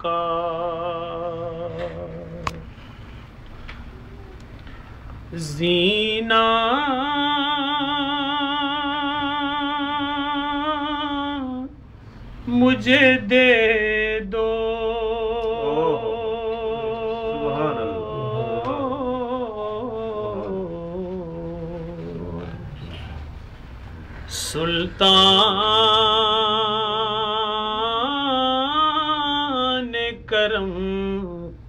کا زینہ مجھے دے دو سلطان کرم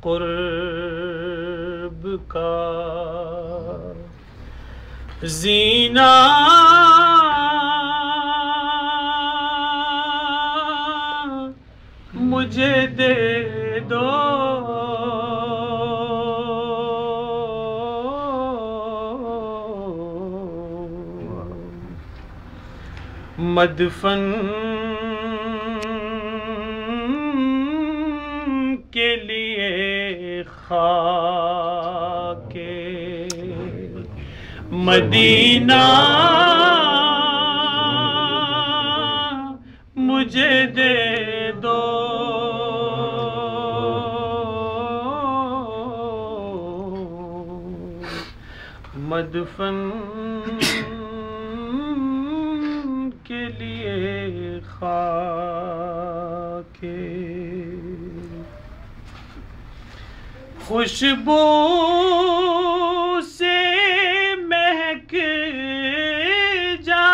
قرب کا زینہ مجھے دے دو مدفن کے لیے خاک مدینہ مجھے دے دو مدفن کے لیے خاک خوشبو سے مہک جائے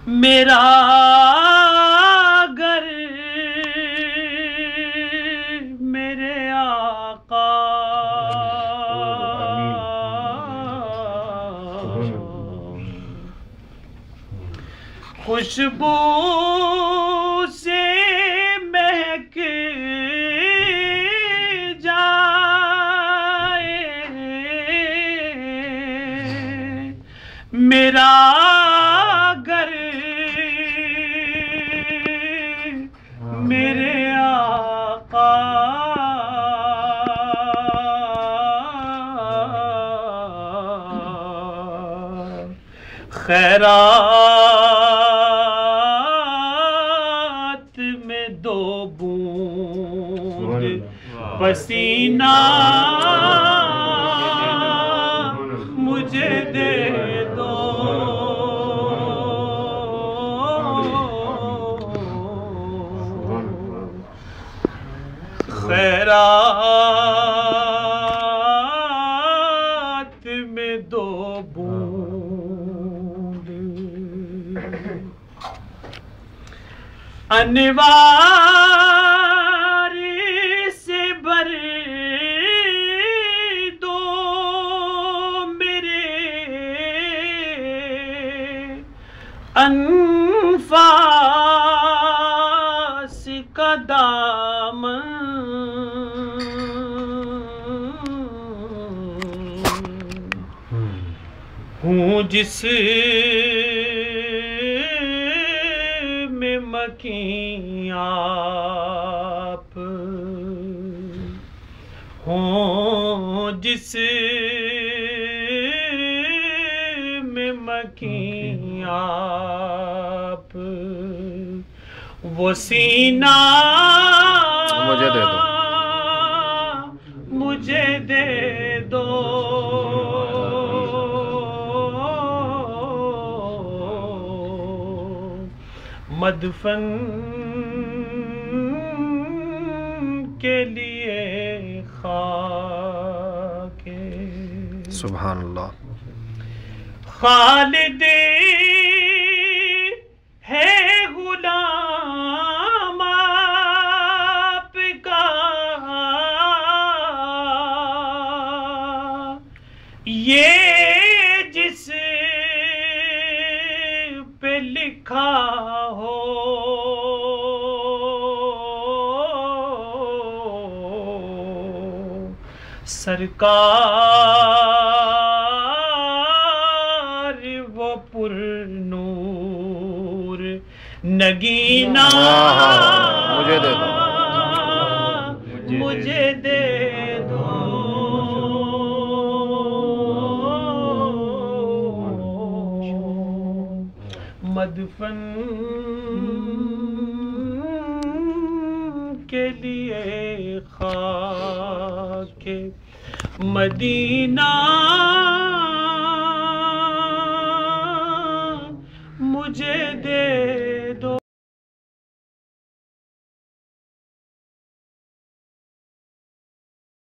میرا گھر میرے آقا خوشبو سے مہک جائے میرا گھر میرے آقا خیرات میں دو بوند پسینہ مجھے دے دو خیرات میں دو بوند انوار سے بھر دو میرے انفاس کا دامن ہوں جس میں مکیں آپ ہوں جس میں مکیں آپ وہ سینہ مجھے دے دو مجھے دے دو مدفن کے لیے خاک سبحان اللہ خالد ہے غلام آپ کا یہ جس پہ لکھا ہو سرکار وہ پر نور نگینہ مجھے دے دو مجھے دے دو مدفن کے لیے خاک مدینہ مجھے دے